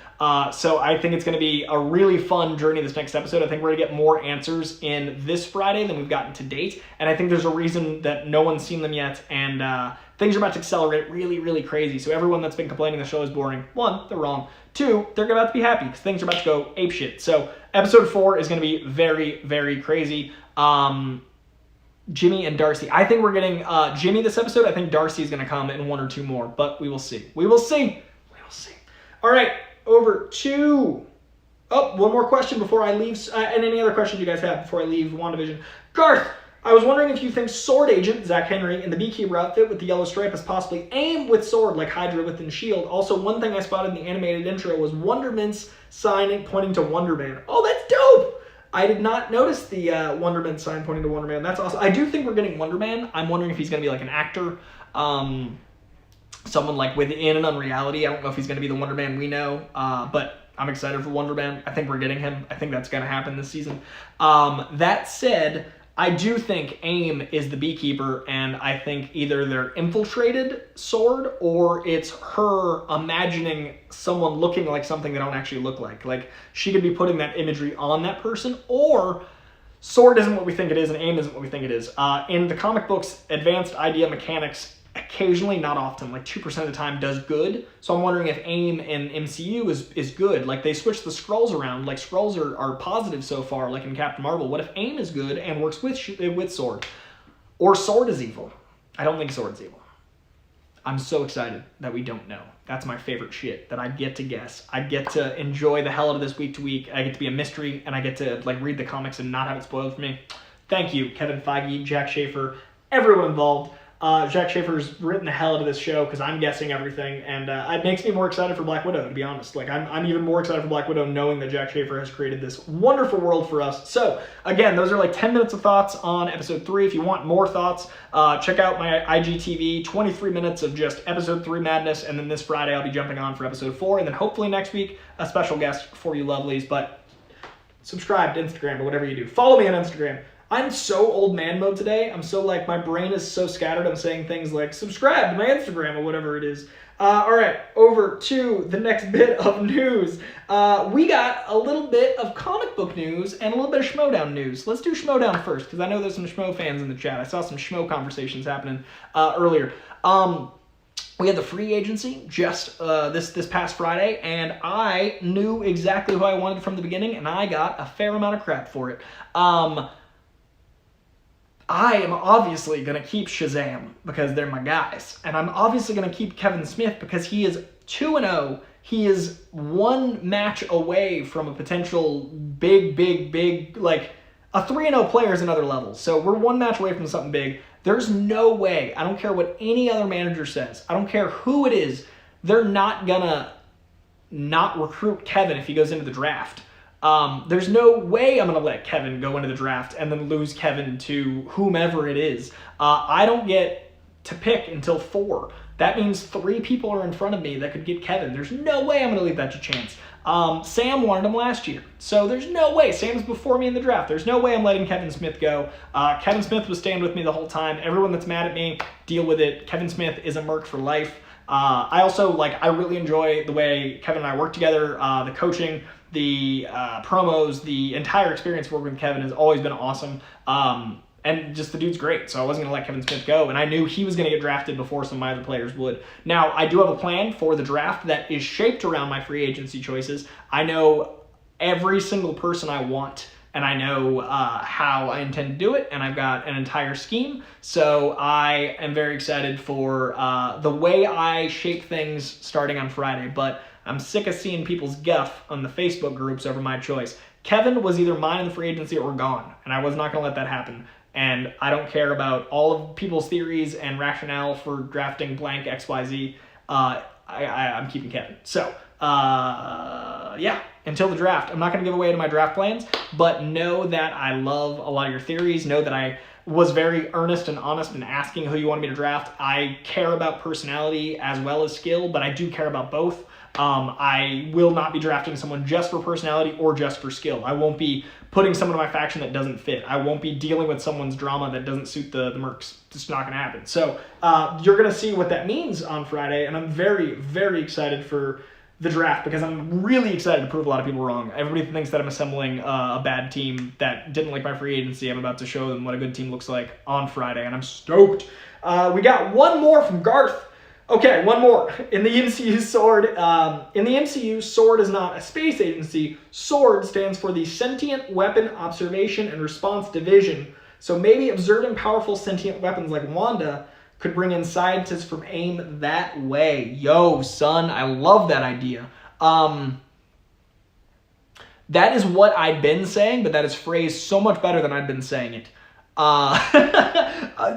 So I think it's going to be a really fun journey this next episode. I think we're going to get more answers in this Friday than we've gotten to date, and I think there's a reason that no one's seen them yet, and things are about to accelerate really, really crazy. So everyone that's been complaining the show is boring, 1, they're wrong. 2, they're about to be happy because things are about to go apeshit. So episode 4 is going to be very, very crazy. Jimmy and Darcy. I think we're getting Jimmy this episode. I think Darcy is going to come in 1 or 2 more, but we will see. We will see. We will see. All right, over to... Oh, one more question before I leave, and any other questions you guys have before I leave WandaVision. Garth, I was wondering if you think Sword Agent, Zach Henry, in the Beekeeper outfit with the yellow stripe is possibly AIM with sword like Hydra within S.H.I.E.L.D. Also, one thing I spotted in the animated intro was Wonderman's sign pointing to Wonder Man. Oh, that's dope! I did not notice the Wonder Man sign pointing to Wonder Man. That's awesome. I do think we're getting Wonder Man. I'm wondering if he's going to be like an actor, someone like within an unreality. I don't know if he's going to be the Wonder Man we know, but I'm excited for Wonder Man. I think we're getting him. I think that's going to happen this season. That said, I do think AIM is the Beekeeper, and I think either they're infiltrated Sword or it's her imagining someone looking like something they don't actually look like. Like, she could be putting that imagery on that person, or Sword isn't what we think it is and AIM isn't what we think it is. In the comic books, advanced idea mechanics occasionally, not often, like 2% of the time, does good. So I'm wondering if AIM in MCU is good. Like, they switched the Skrulls around. Like, Skrulls are positive so far, like in Captain Marvel. What if AIM is good and works with Sword? Or Sword is evil? I don't think Sword's evil. I'm so excited that we don't know. That's my favorite shit, that I get to guess. I get to enjoy the hell out of this week to week. I get to be a mystery, and I get to, like, read the comics and not have it spoiled for me. Thank you, Kevin Feige, Jack Schaefer, everyone involved. Jack Schaefer's written the hell out of this show because I'm guessing everything, and it makes me more excited for Black Widow, to be honest. Like, I'm even more excited for Black Widow knowing that Jack Schaefer has created this wonderful world for us. So, again, those are like 10 minutes of thoughts on episode 3. If you want more thoughts, check out my IGTV, 23 minutes of just episode 3 madness, and then this Friday I'll be jumping on for episode 4, and then hopefully next week, a special guest for you lovelies. But subscribe to Instagram or whatever you do. Follow me on Instagram. I'm so old man mode today. I'm so like, my brain is so scattered. I'm saying things like, subscribe to my Instagram or whatever it is. All right, over to the next bit of news. We got a little bit of comic book news and a little bit of Schmoedown news. Let's do Schmoedown first, because I know there's some Schmo fans in the chat. I saw some Schmo conversations happening earlier. We had the free agency just this past Friday, and I knew exactly who I wanted from the beginning, and I got a fair amount of crap for it. I am obviously going to keep Shazam because they're my guys. And I'm obviously going to keep Kevin Smith because he is 2-0. He is one match away from a potential big, like, a 3-0 player is another level. So we're one match away from something big. There's no way, I don't care what any other manager says, I don't care who it is, they're not going to not recruit Kevin if he goes into the draft. There's no way I'm going to let Kevin go into the draft and then lose Kevin to whomever it is. I don't get to pick until 4. That means 3 people are in front of me that could get Kevin. There's no way I'm going to leave that to chance. Sam wanted him last year, so there's no way. Sam's before me in the draft. There's no way I'm letting Kevin Smith go. Kevin Smith was staying with me the whole time. Everyone that's mad at me, deal with it. Kevin Smith is a merc for life. I also, I really enjoy the way Kevin and I work together, the coaching, the promos, the entire experience working with Kevin has always been awesome. And just the dude's great, so I wasn't going to let Kevin Smith go, and I knew he was going to get drafted before some of my other players would. Now, I do have a plan for the draft that is shaped around my free agency choices. I know every single person I want, and I know how I intend to do it, and I've got an entire scheme, so I am very excited for the way I shape things starting on Friday, but I'm sick of seeing people's guff on the Facebook groups over my choice. Kevin was either mine in the free agency or gone, and I was not going to let that happen. And I don't care about all of people's theories and rationale for drafting blank XYZ. I'm keeping Kevin. So, yeah, until the draft. I'm not going to give away to my draft plans, but know that I love a lot of your theories. Know that I was very earnest and honest in asking who you wanted me to draft. I care about personality as well as skill, but I do care about both. I will not be drafting someone just for personality or just for skill. I won't be putting someone in my faction that doesn't fit. I won't be dealing with someone's drama that doesn't suit the mercs. It's just not going to happen. So you're going to see what that means on Friday, and I'm very, very excited for the draft because I'm really excited to prove a lot of people wrong. Everybody thinks that I'm assembling a bad team that didn't like my free agency. I'm about to show them what a good team looks like on Friday, and I'm stoked. We got one more from Garth. Okay, one more. In the MCU, SWORD is not a space agency. SWORD stands for the Sentient Weapon Observation and Response Division. So maybe observing powerful sentient weapons like Wanda could bring in scientists from AIM that way. Yo, son, I love that idea. That is what I'd been saying, but that is phrased so much better than I'd been saying it.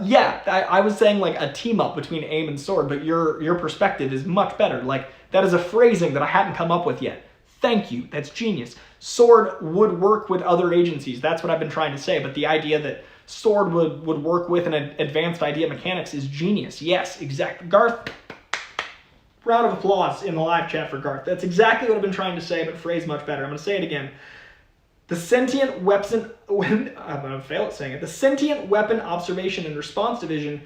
Yeah, I was saying like a team up between AIM and SWORD, but your perspective is much better. Like, that is a phrasing that I hadn't come up with yet. Thank you, that's genius. SWORD would work with other agencies, that's what I've been trying to say, but the idea that SWORD would work with an advanced idea mechanics is genius. Yes, exactly. Garth, round of applause in the live chat for Garth. That's exactly what I've been trying to say, but phrased much better. I'm going to say it again. The Sentient Weapon, I'm going to fail at saying it. The Sentient Weapon Observation and Response Division,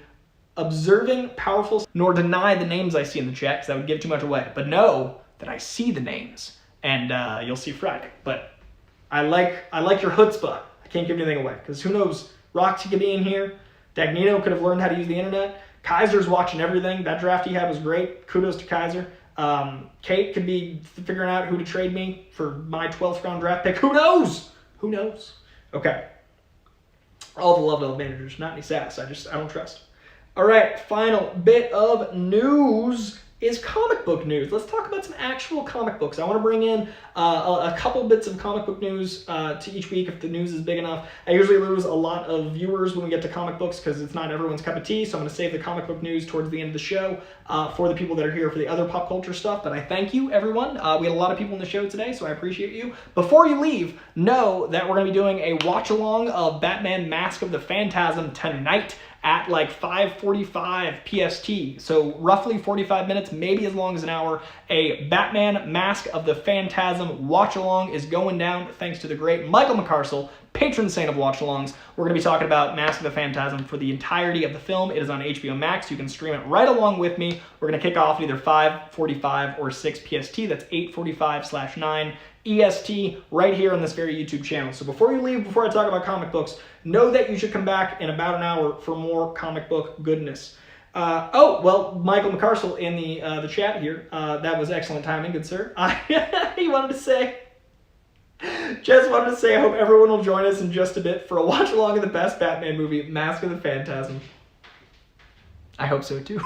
observing powerful, nor deny the names I see in the chat, because that would give too much away. But know that I see the names, and you'll see Friday. But I like your chutzpah. I can't give anything away, because who knows? Roxy could be in here. Dagnino could have learned how to use the internet. Kaiser's watching everything. That draft he had was great. Kudos to Kaiser. Kate could be figuring out who to trade me for my 12th round draft pick. Who knows? Who knows? Okay. All the love managers, not any sass. I don't trust. All right, final bit of news. is comic book news. Let's talk about some actual comic books. I want to bring in a couple bits of comic book news to each week if the news is big enough. I usually lose a lot of viewers when we get to comic books because it's not everyone's cup of tea, so I'm going to save the comic book news towards the end of the show for the people that are here for the other pop culture stuff. But I thank you, everyone. We had a lot of people in the show today, so I appreciate you. Before you leave, know that we're going to be doing a watch-along of Batman Mask of the Phantasm tonight at like 5:45 PST, so roughly 45 minutes, maybe as long as an hour. A Batman Mask of the Phantasm watch-along is going down thanks to the great Michael McCarcel, patron saint of watch-alongs. We're going to be talking about Mask of the Phantasm for the entirety of the film. It is on HBO Max. You can stream it right along with me. We're going to kick off at either 5:45 or 6 PST. That's 8:45/9 EST right here on this very YouTube channel. So before you leave, before I talk about comic books, know that you should come back in about an hour for more comic book goodness. Michael McCarcel in the chat here. That was excellent timing, good sir. He wanted to say, just wanted to say, I hope everyone will join us in just a bit for a watch along of the best Batman movie, Mask of the Phantasm. I hope so too.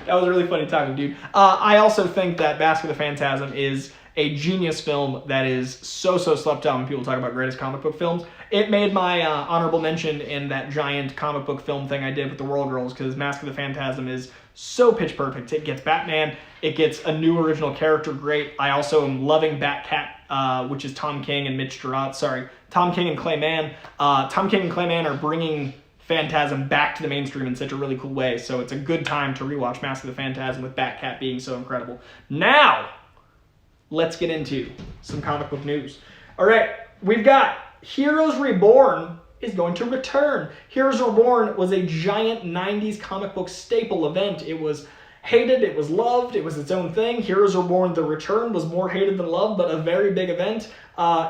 That was really funny timing, dude. I also think that Mask of the Phantasm is a genius film that is so slept on when people talk about greatest comic book films. It made my honorable mention in that giant comic book film thing I did with the World Girls, because Mask of the Phantasm is so pitch perfect. It gets Batman, it gets a new original character great. I also am loving Batcat, which is Tom King and Mitch Gerads. Sorry, Tom King and Clay Mann. Tom King and Clay Mann are bringing Phantasm back to the mainstream in such a really cool way, so it's a good time to rewatch Mask of the Phantasm with Batcat being so incredible. Now, let's get into some comic book news. All right, we've got Heroes Reborn is going to return. Heroes Reborn was a giant 90s comic book staple event. It was hated, it was loved, it was its own thing. Heroes Reborn, The Return, was more hated than loved, but a very big event.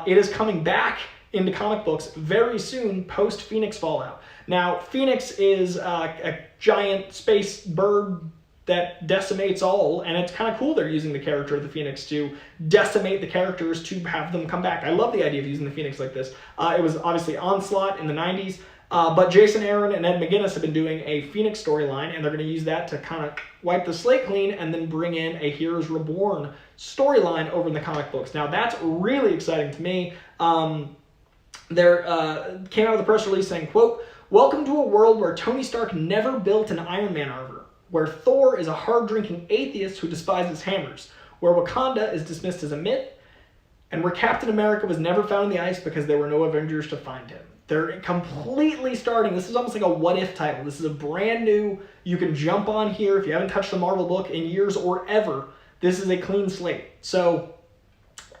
It is coming back into comic books very soon, post-Phoenix Fallout. Now, Phoenix is a giant space bird that decimates all, and it's kind of cool they're using the character of the Phoenix to decimate the characters to have them come back. I love the idea of using the Phoenix like this. It was obviously Onslaught in the 90s, but Jason Aaron and Ed McGuinness have been doing a Phoenix storyline, and they're going to use that to kind of wipe the slate clean and then bring in a Heroes Reborn storyline over in the comic books. Now, that's really exciting to me. There came out with a press release saying, quote, "Welcome to a world where Tony Stark never built an Iron Man armor, where Thor is a hard-drinking atheist who despises hammers, where Wakanda is dismissed as a myth, and where Captain America was never found in the ice because there were no Avengers to find him." They're completely starting. This is almost like a what-if title. This is a brand new, you can jump on here if you haven't touched the Marvel book in years or ever. This is a clean slate. So,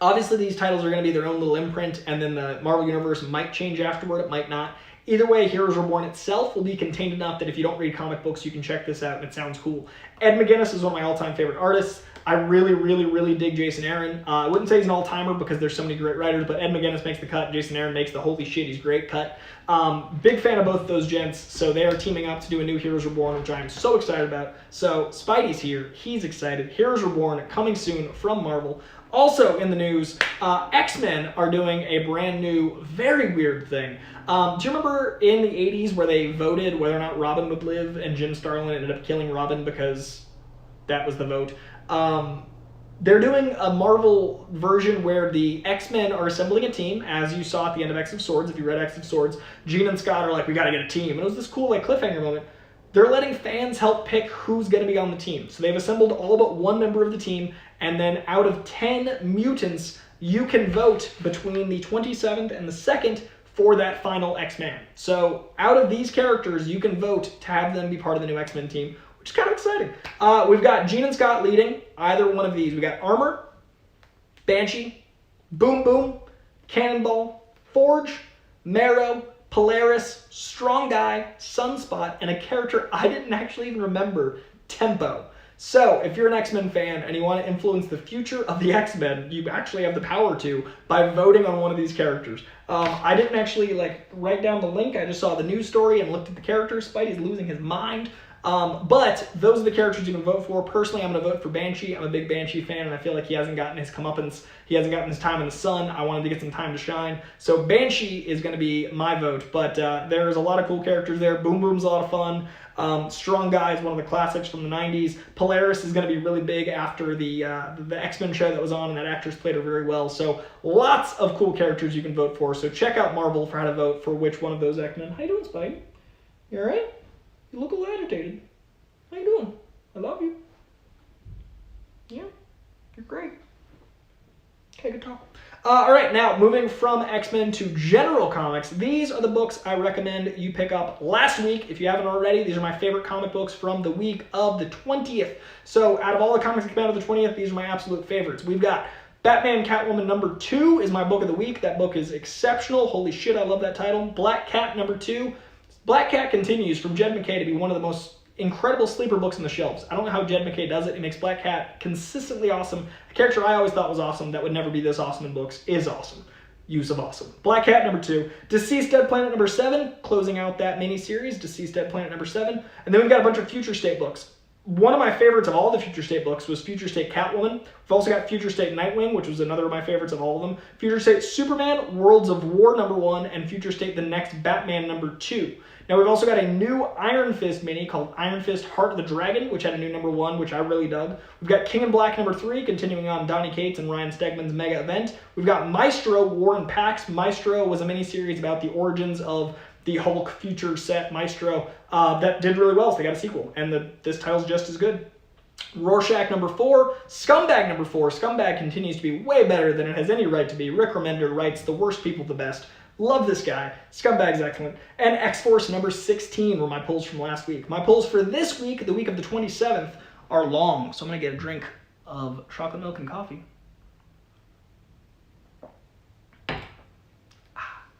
obviously these titles are going to be their own little imprint, and then the Marvel Universe might change afterward, it might not. Either way, Heroes Reborn itself will be contained enough that if you don't read comic books, you can check this out, and it sounds cool. Ed McGuinness is one of my all-time favorite artists. I really dig Jason Aaron. I wouldn't say he's an all-timer because there's so many great writers, but Ed McGuinness makes the cut. Jason Aaron makes the holy shit, he's great cut. Big fan of both of those gents, so they are teaming up to do a new Heroes Reborn, which I am so excited about. So Spidey's here, he's excited. Heroes Reborn coming soon from Marvel. Also in the news, X-Men are doing a brand new, very weird thing. Do you remember in the 80s where they voted whether or not Robin would live, and Jim Starlin ended up killing Robin because that was the vote? They're doing a Marvel version where the X-Men are assembling a team, as you saw at the end of X of Swords. If you read X of Swords, Jean and Scott are like, we gotta get a team. And it was this cool like cliffhanger moment. They're letting fans help pick who's going to be on the team. So they've assembled all but one member of the team, and then out of 10 mutants, you can vote between the 27th and the 2nd for that final X-Men. So out of these characters, you can vote to have them be part of the new X-Men team, which is kind of exciting. We've got Jean and Scott leading either one of these. We got Armor, Banshee, Boom Boom, Cannonball, Forge, Marrow, Polaris, Strong Guy, Sunspot, and a character I didn't actually even remember, Tempo. So, if you're an X-Men fan and you want to influence the future of the X-Men, you actually have the power to by voting on one of these characters. I didn't actually write down the link. I just saw the news story and looked at the characters. Spidey's losing his mind. But those are the characters you can vote for. Personally, I'm going to vote for Banshee. I'm a big Banshee fan, and I feel like he hasn't gotten his comeuppance. He hasn't gotten his time in the sun. I wanted to get some time to shine. So Banshee is going to be my vote. But there's a lot of cool characters there. Boom Boom's a lot of fun. Strong Guy is one of the classics from the 90s. Polaris is going to be really big after the X-Men show that was on, and that actress played her very well. So lots of cool characters you can vote for. So check out Marvel for how to vote for which one of those X-Men. How you doing, Spidey? You alright? You look a little agitated. How you doing? I love you. Yeah, you're great. Okay, good talk. All right, now moving from X-Men to general comics, these are the books I recommend you pick up last week. If you haven't already, these are my favorite comic books from the week of the 20th. So out of all the comics that came out of the 20th, these are my absolute favorites. We've got Batman Catwoman #2 is my book of the week. That book is exceptional. Holy shit, I love that title. Black Cat #2. Black Cat continues from Jed MacKay to be one of the most incredible sleeper books on the shelves. I don't know how Jed MacKay does it. He makes Black Cat consistently awesome. A character I always thought was awesome that would never be this awesome in books is awesome. Use of awesome. Black Cat #2. Deceased Dead Planet #7, closing out that mini-series, Deceased Dead Planet #7. And then we've got a bunch of Future State books. One of my favorites of all the Future State books was Future State Catwoman. We've also got Future State Nightwing, which was another of my favorites of all of them. Future State Superman, Worlds of War #1, and Future State The Next Batman #2. Now we've also got a new Iron Fist mini called Iron Fist Heart of the Dragon, which had a new #1, which I really dug. We've got King in Black #3, continuing on Donny Cates and Ryan Stegman's mega event. We've got Maestro War and Pax. Maestro was a mini-series about the origins of the Hulk future set Maestro that did really well, so they got a sequel, and this title's just as good. Rorschach #4, Scumbag #4. Scumbag continues to be way better than it has any right to be. Rick Remender writes The Worst People the Best. Love this guy. Scumbag's excellent. And X-Force #16 were my pulls from last week. My pulls for this week, the week of the 27th, are long, so I'm going to get a drink of chocolate milk and coffee.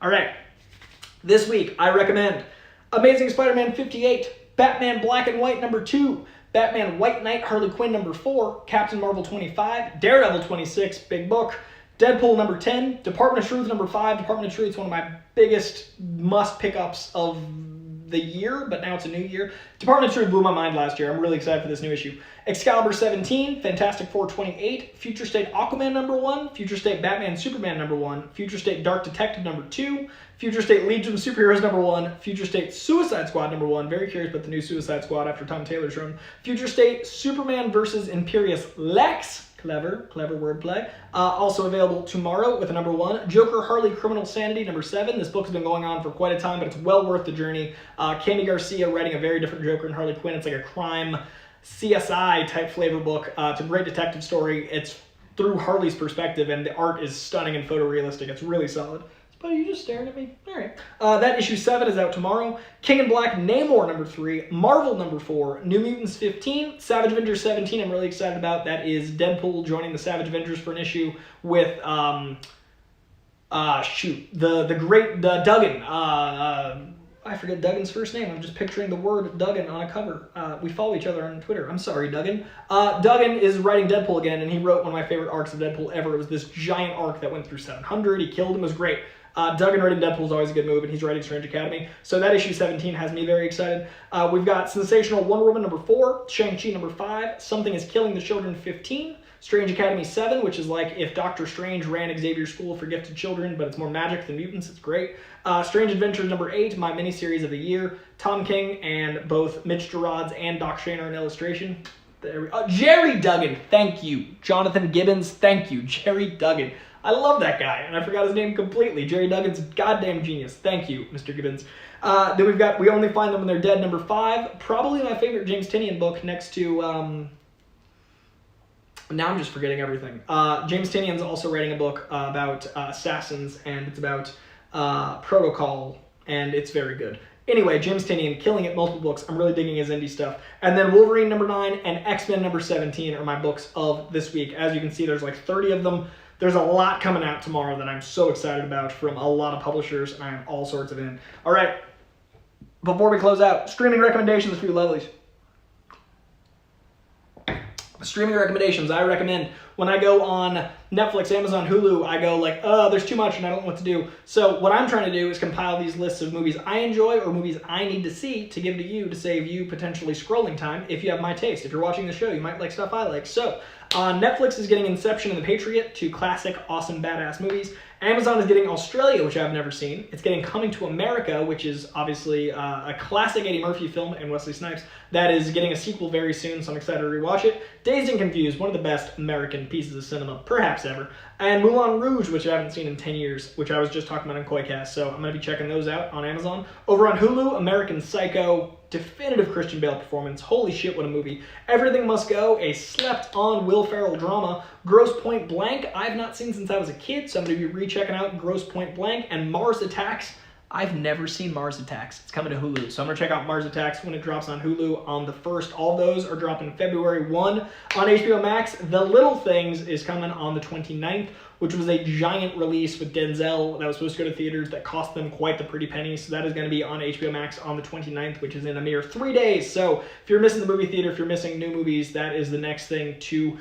All right. This week, I recommend Amazing Spider-Man 58, Batman Black and White #2, Batman White Knight Harley Quinn #4, Captain Marvel 25, Daredevil 26, big book, Deadpool #10, Department of Truth #5. Department of Truth is one of my biggest must pickups of the year, but now it's a new year. Department of Truth blew my mind last year. I'm really excited for this new issue. Excalibur 17, Fantastic Four 28, Future State Aquaman #1, Future State Batman Superman #1, Future State Dark Detective #2, Future State Legion of Superheroes #1, Future State Suicide Squad #1. Very curious about the new Suicide Squad after Tom Taylor's run. Future State Superman vs. Imperious Lex. Clever wordplay. Also available tomorrow with a #1. Joker Harley Criminal Sanity #7. This book's been going on for quite a time, but it's well worth the journey. Cami Garcia writing a very different Joker and Harley Quinn. It's like a crime CSI type flavor book. It's a great detective story. It's through Harley's perspective, and the art is stunning and photorealistic. It's really solid. But are you just staring at me? All right. That issue 7 is out tomorrow. King in Black Namor #3, Marvel #4, New Mutants 15, Savage Avengers 17. I'm really excited about. That is Deadpool joining the Savage Avengers for an issue with the great Duggan. I forget Duggan's first name. I'm just picturing the word Duggan on a cover. We follow each other on Twitter. I'm sorry, Duggan. Duggan is writing Deadpool again, and he wrote one of my favorite arcs of Deadpool ever. It was this giant arc that went through 700. He killed him. It was great. Duggan writing Deadpool is always a good move, and he's writing Strange Academy. So that issue 17 has me very excited. We've got Sensational Wonder Woman #4, Shang-Chi #5, Something is Killing the Children 15, Strange Academy 7, which is like if Doctor Strange ran Xavier's School for Gifted Children, but it's more magic than mutants. It's great. Strange Adventures #8, my miniseries of the year. Tom King and both Mitch Gerads and Doc Shaner in illustration. Jerry Duggan, thank you. Jonathan Gibbons, thank you. Jerry Duggan. I love that guy, and I forgot his name completely. Jerry Duggan's a goddamn genius. Thank you, Mr. Gibbons. Then we've got We Only Find Them When They're Dead #5. Probably my favorite James Tynion book next to... now I'm just forgetting everything. James Tynion's also writing a book about assassins, and it's about protocol, and it's very good. Anyway, James Tynion, killing it, multiple books. I'm really digging his indie stuff. And then Wolverine #9 and X-Men #17 are my books of this week. As you can see, there's like 30 of them. There's a lot coming out tomorrow that I'm so excited about from a lot of publishers, and I am all sorts of in. All right, before we close out, streaming recommendations for you lovelies. Streaming recommendations, I recommend when I go on Netflix, Amazon, Hulu, I go like, there's too much and I don't know what to do. So what I'm trying to do is compile these lists of movies I enjoy or movies I need to see to give to you to save you potentially scrolling time if you have my taste. If you're watching the show, you might like stuff I like. So Netflix is getting Inception and The Patriot, two classic, awesome, badass movies. Amazon is getting Australia, which I've never seen. It's getting Coming to America, which is obviously a classic Eddie Murphy film and Wesley Snipes. That is getting a sequel very soon, so I'm excited to rewatch it. Dazed and Confused, one of the best American pieces of cinema, perhaps ever. And Moulin Rouge, which I haven't seen in 10 years, which I was just talking about on Coy-Cast, so I'm going to be checking those out on Amazon. Over on Hulu, American Psycho, definitive Christian Bale performance. Holy shit, what a movie. Everything Must Go, a slept-on Will Ferrell drama. Gross Point Blank, I've not seen since I was a kid, so I'm going to be rechecking out Gross Point Blank. And Mars Attacks, I've never seen Mars Attacks. It's coming to Hulu, so I'm going to check out Mars Attacks when it drops on Hulu on the 1st. All those are dropping February 1 on HBO Max. The Little Things is coming on the 29th, which was a giant release with Denzel that was supposed to go to theaters that cost them quite the pretty penny. So that is going to be on HBO Max on the 29th, which is in a mere 3 days. So if you're missing the movie theater, if you're missing new movies, that is the next thing to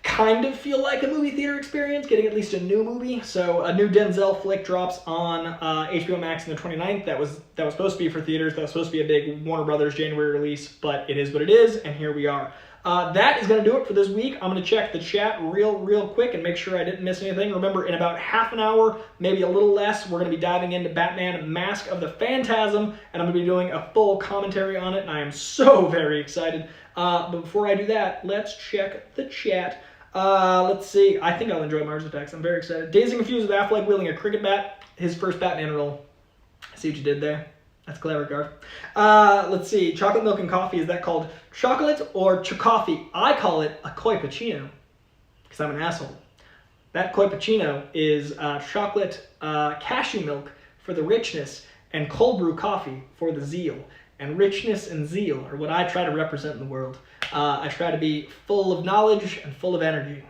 kind of feel like a movie theater experience, getting at least a new movie. So a new Denzel flick drops on HBO Max on the 29th. That was supposed to be for theaters. That was supposed to be a big Warner Brothers January release, but it is what it is, and here we are. That is going to do it for this week. I'm going to check the chat real quick and make sure I didn't miss anything. Remember, in about half an hour, maybe a little less, we're going to be diving into Batman Mask of the Phantasm, and I'm going to be doing a full commentary on it, and I am so very excited. But before I do that, let's check the chat. Let's see. I think I'll enjoy Mars Attacks. I'm very excited. Dazed and Confused with Affleck wielding a cricket bat. His first Batman role. I see what you did there. That's clever, Garth. Let's see. Chocolate milk and coffee. Is that called chocolate or coffee? I call it a Coy-Pacino because I'm an asshole. That Coy-Pacino is chocolate cashew milk for the richness and cold brew coffee for the zeal. And richness and zeal are what I try to represent in the world. I try to be full of knowledge and full of energy.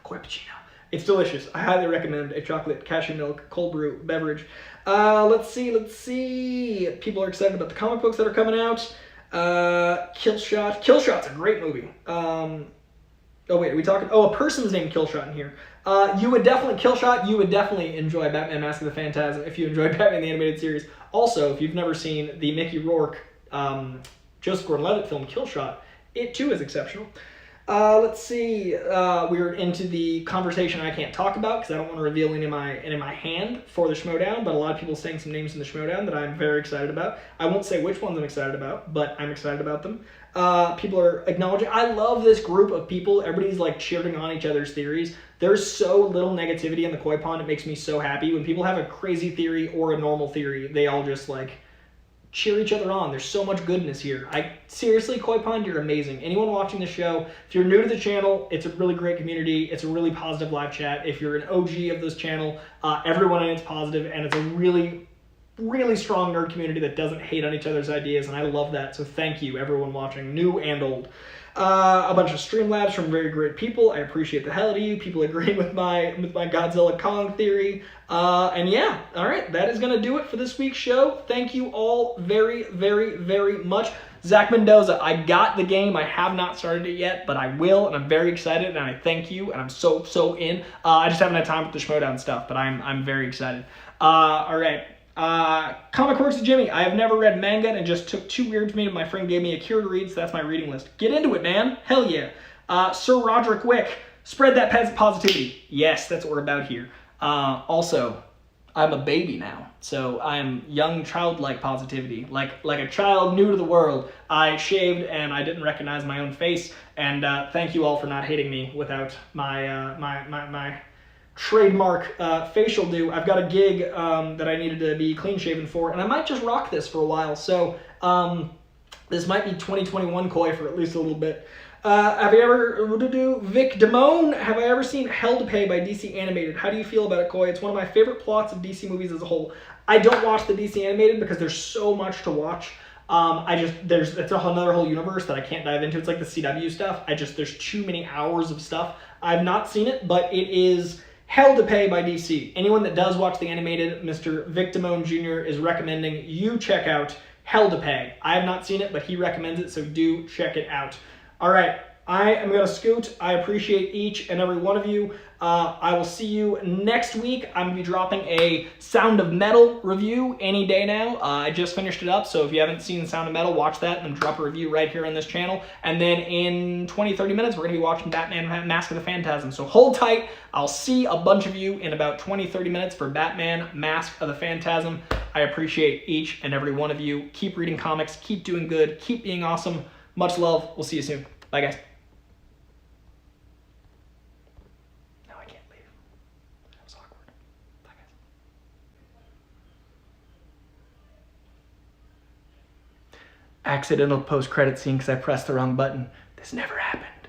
Coy-Pacino. It's delicious. I highly recommend a chocolate cashew milk cold brew beverage. Let's see. People are excited about the comic books that are coming out. Killshot. Killshot's a great movie. Oh wait, are we talking? Oh, a person's named Killshot in here. You would definitely enjoy Batman Mask of the Phantasm if you enjoyed Batman the Animated Series. Also, if you've never seen the Mickey Rourke, Joseph Gordon-Levitt film Killshot, it too is exceptional. Let's see. We're into the conversation I can't talk about because I don't want to reveal any of my hand for the Schmoedown, but a lot of people saying some names in the Schmoedown that I'm very excited about. I won't say which ones I'm excited about, but I'm excited about them. People are acknowledging. I love this group of people. Everybody's like cheering on each other's theories. There's so little negativity in the koi pond. It makes me so happy. When people have a crazy theory or a normal theory, they all just like cheer each other on. There's so much goodness here. Seriously, Koi Pond, you're amazing. Anyone watching the show, if you're new to the channel, it's a really great community. It's a really positive live chat. If you're an OG of this channel, everyone in it's positive, and it's a really, really strong nerd community that doesn't hate on each other's ideas, and I love that. So thank you, everyone watching, new and old. A bunch of Streamlabs from very great people. I appreciate the hell out of you. People agreeing with my Godzilla Kong theory. And yeah, all right, that is going to do it for this week's show. Thank you all very, very, very much. Zach Mendoza, I got the game. I have not started it yet, but I will, and I'm very excited, and I thank you, and I'm so in. I just haven't had time with the Schmoedown stuff, but I'm very excited. All right. Comic Works with Jimmy. I have never read manga, and it just took too weird to me, and my friend gave me a cure to read, so that's my reading list. Get into it, man. Hell yeah. Sir Roderick Wick. Spread that positivity. Yes, that's what we're about here. Also, I'm a baby now, so I'm young, childlike positivity. Like a child new to the world. I shaved, and I didn't recognize my own face, and thank you all for not hating me without my trademark facial do. I've got a gig that I needed to be clean shaven for, and I might just rock this for a while. So this might be 2021 Koi for at least a little bit. Have you ever Vic Damone? Have I ever seen Hell to Pay by DC Animated? How do you feel about it, Koi? It's one of my favorite plots of DC movies as a whole. I don't watch the DC Animated because there's so much to watch. It's another whole universe that I can't dive into. It's like the CW stuff. There's too many hours of stuff. I've not seen it, but it is Hell to Pay by DC. Anyone that does watch the animated, Mr. Vic Damone Jr. is recommending you check out Hell to Pay. I have not seen it, but he recommends it, so do check it out. All right, I am going to scoot. I appreciate each and every one of you. I will see you next week. I'm going to be dropping a Sound of Metal review any day now. I just finished it up, so if you haven't seen Sound of Metal, watch that and drop a review right here on this channel. And then in 20-30 minutes, we're going to be watching Batman Mask of the Phantasm. So hold tight. I'll see a bunch of you in about 20-30 minutes for Batman Mask of the Phantasm. I appreciate each and every one of you. Keep reading comics. Keep doing good. Keep being awesome. Much love. We'll see you soon. Bye, guys. Accidental post-credit scene because I pressed the wrong button. This never happened.